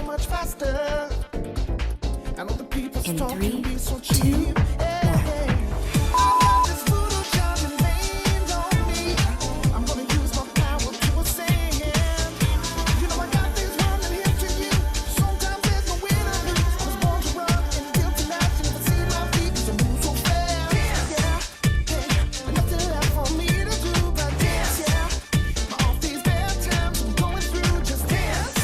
much faster. I know the people's In talk three, can be so two, cheap. I got this voodoo child in veins on me. I'm gonna use my power to ascend. You know I got things running here to you. Sometimes there's no way to lose. I was born to run and built to last. You never see my feet 'cause I move so fast. Yeah, nothing left for me to do but dance. Yeah, all these bad times I'm going through, just dance.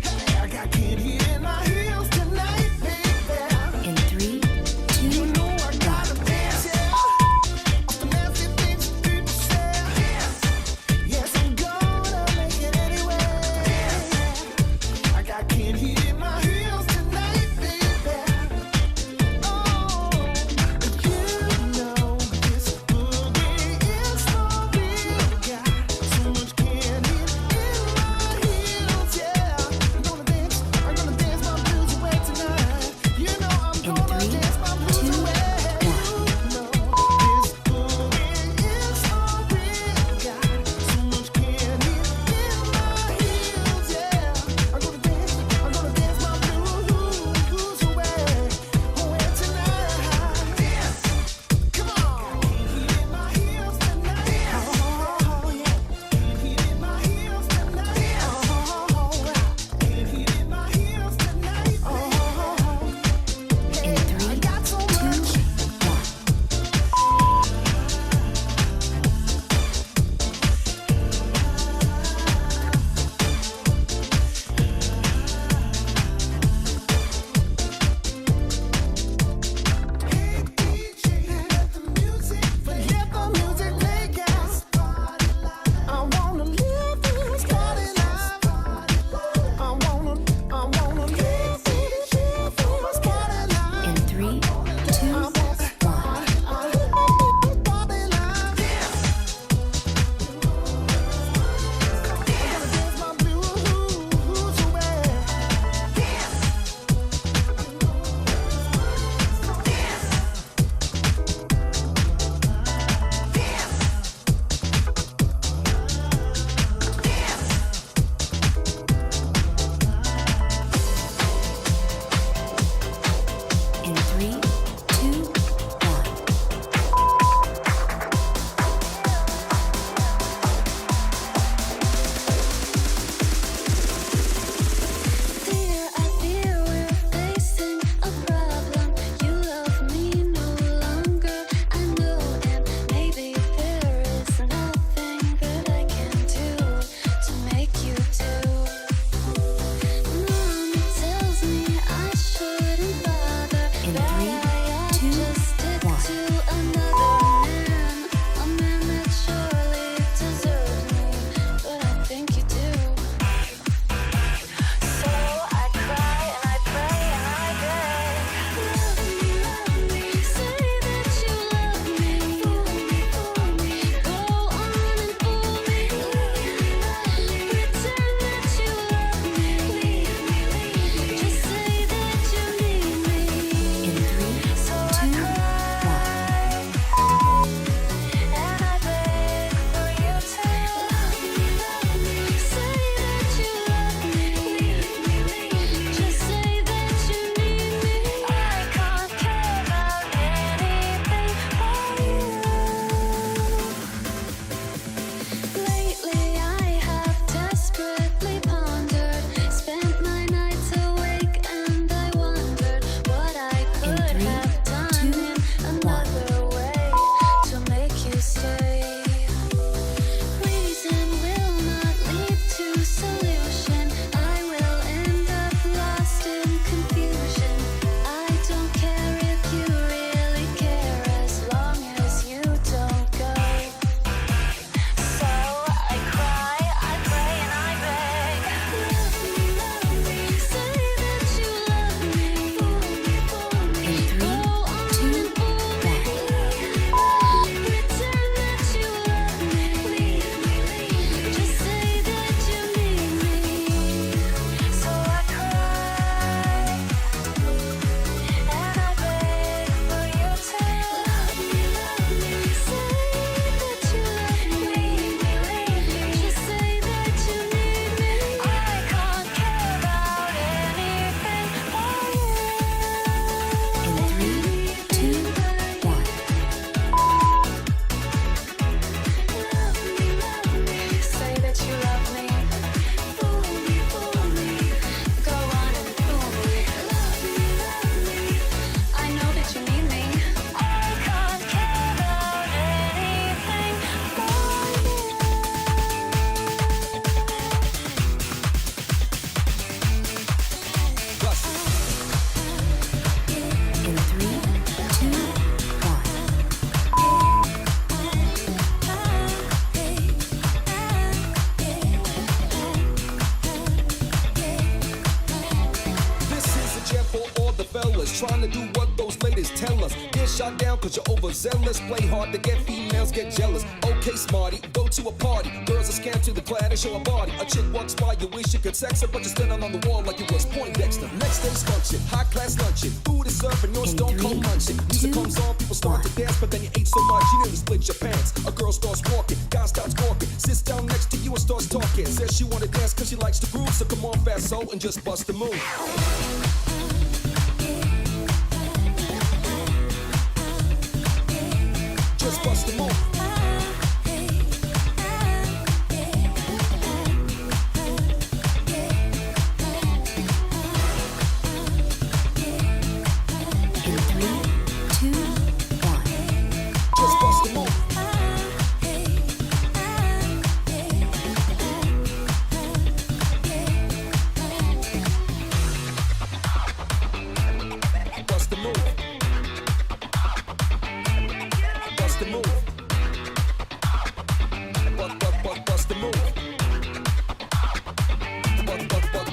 Hey, I got candy in my heels tonight, baby. In three, two, You know I gotta dance, yeah. Off the nasty things people say. Yes, I'm gonna make it anyway. I got candy in my heels tonight, baby. Oh, you know this boogie is for real. Got so much candy in my heels, yeah. I'm gonna dance my blues away tonight. You know I'm in gonna three, dance my blues two, away. one. You know this boogie is for real. Got so much candy in my heels, yeah. I'm gonna dance my blues away tonight. Come on. Candy in my heels tonight. Oh, yeah. Candy in my heels tonight. Oh, candy in my heels tonight. In three, I got so two, much. one. Hey DJ, let the music play, guys. I wanna live this party life. I wanna live this party life. In three, two, one. In three, two, one. Dear, I fear we're facing a problem. You love me no longer, I know, and maybe there is nothing that I can do to make you do. Mom tells me I shouldn't bother, In that three, I ought two, to stick one. to another man, a man that surely deserves me, but I think you do. So I cry and I pray and I beg. Love me, say that you love me. Fool me, go on and fool me. Pretend that you love me. Just say that you need me. In three, do what those ladies tell us. Get shot down cause you're overzealous. Play hard to get females, get jealous. Okay, smarty, go to a party. Girls are scanned to the clad and show a body. A chick walks by, you wish you could sex her, but you're standing on the wall like it was Poindexter. Next day's function, high class luncheon. Food is served and you're In stone cold 3, munching. Music 2, comes on, people start to dance, but then you ate so much you nearly split your pants. A girl starts walking, guy starts walking, sits down next to you and starts talking. Says she wanna dance cause she likes to groove, so come on fast soul and just bust the move. Just bust the move. In 3, 2, 1. Just bust the move. Bust the move. Bust the move. Bust the move.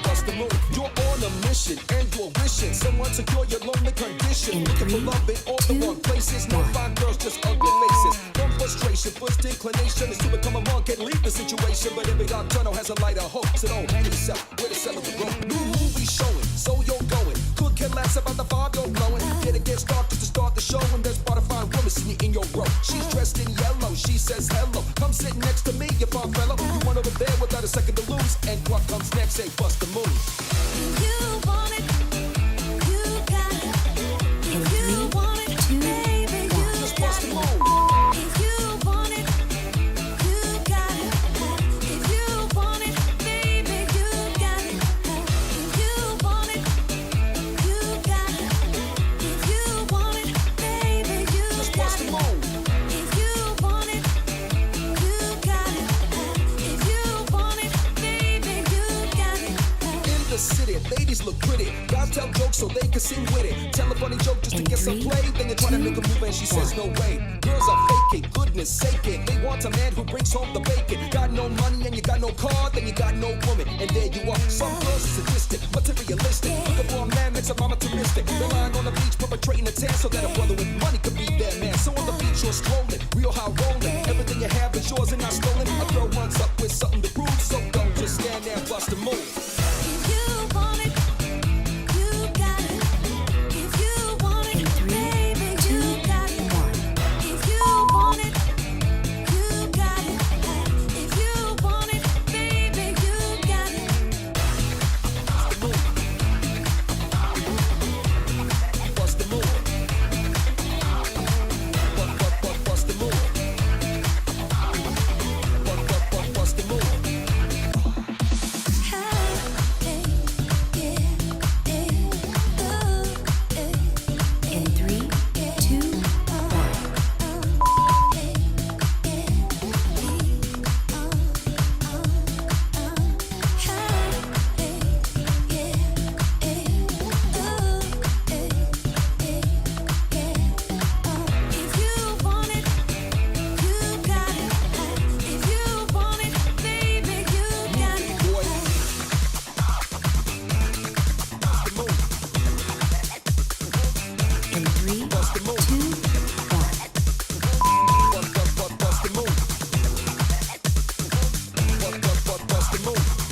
Bust the move. You're on a mission and you're wishing someone to cure your lonely condition. In Looking for 3, love in all the 2, wrong places. No 1. fine girls, just ugly faces. From frustration, first inclination is to become a monk and leave the situation. But every dark tunnel has a light of hope. So don't hang yourself where the cellar will go. New movie showing, so you're going. Could care less about the vibe you're blowing. Get started to start the show, and there's about a fine woman sitting in your row. She's dressed in yellow, she says hello. Come sit next to me, you fine fellow. You want over there without a second to lose. And what comes next, say bust the move. You want it, you got it. In If you 3, want it, 2, baby, you 1. Just got bust the it. move. If you want it, you got it. If you want it, baby, you got it. If you want it, you got it. If you want it, baby, you Just got bust the it. move. If you want it, you got it. If you want it, baby, you got it. In the city, ladies look pretty. Guys tell jokes so they can sing with it. Tell a funny joke just to In get some 3, play. Then you try to make a move and she says no way. Girls are faking, goodness sake it. They want a man who brings home the bacon. Got no money and you got no car, then you got no woman. And there you are. Some girls are sadistic, materialistic. Looking for a man makes a mom optimistic. They're lying on the beach perpetrating a tan so that a brother with money could be their man. So on the beach you're strolling, real high rolling. Everything you have is yours and not stolen. A girl runs up with something to prove, so don't just stand there and bust a move. If you want it, you got it. If you want In it, 3, baby, 2, you got it. 1. If you want it, you got it. If you want it, baby, you got it. Bust the move. Bust the move. Bust the move. In 3, 2, 1. If you want it, you got it. If you want it, baby, you got it. Boy. Bust the move. In 3, Bust the move. 2, 1. Bust the move. Bust the move.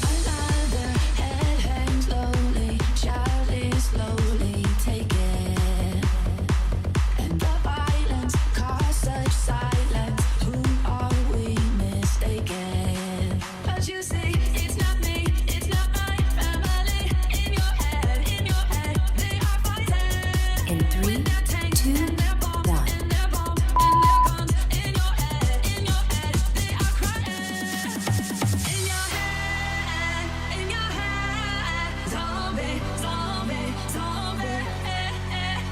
Another head hangs slowly, child is slowly taken, and the violence caused such silence. Who are we mistaken? But you see, it's not me, it's not my family. In your head, they are fighting. In 3, 2, 1. And their bombs, and their guns. In your head, they are crying. In your head, zombie, zombie, zombie.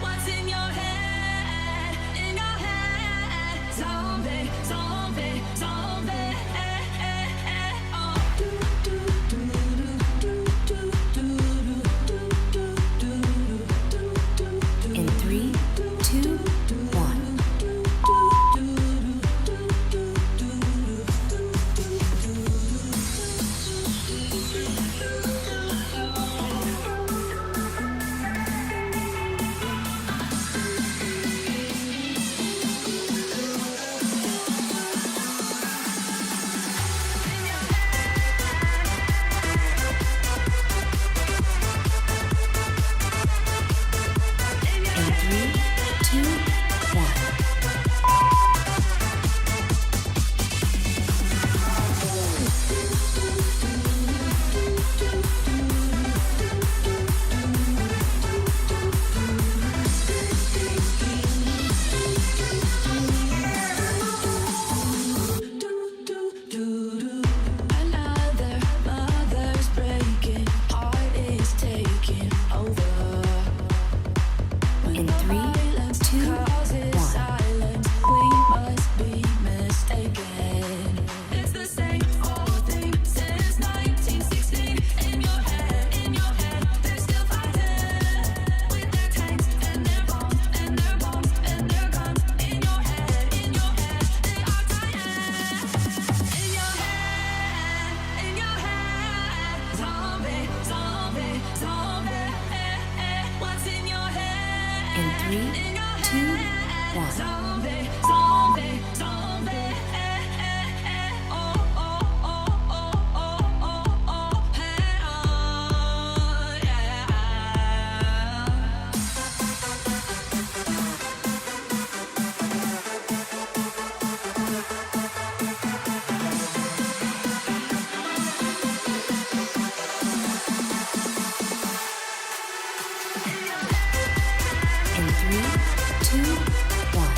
What's in your head? In your head, zombie, zombie, zombie. Oh. In 3, 3, 2, 1. Another mother's breaking, heart is taking over. In 3, 2, 1. Silence, we must be mistaken. It's the same old thing since 1916. In your head, they're still fighting with their tanks and their bombs and their bombs and their guns. In your head, they are dying. In your head, zombie, zombie, zombie. What's in your head? In 3, 2, 1. Zombie, zombie, zombie. Oh, oh, oh, oh, oh, oh, oh, hey, oh, yeah. In 3, 2, 1.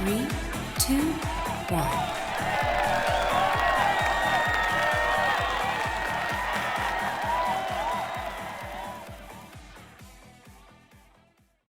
3, 2, 1.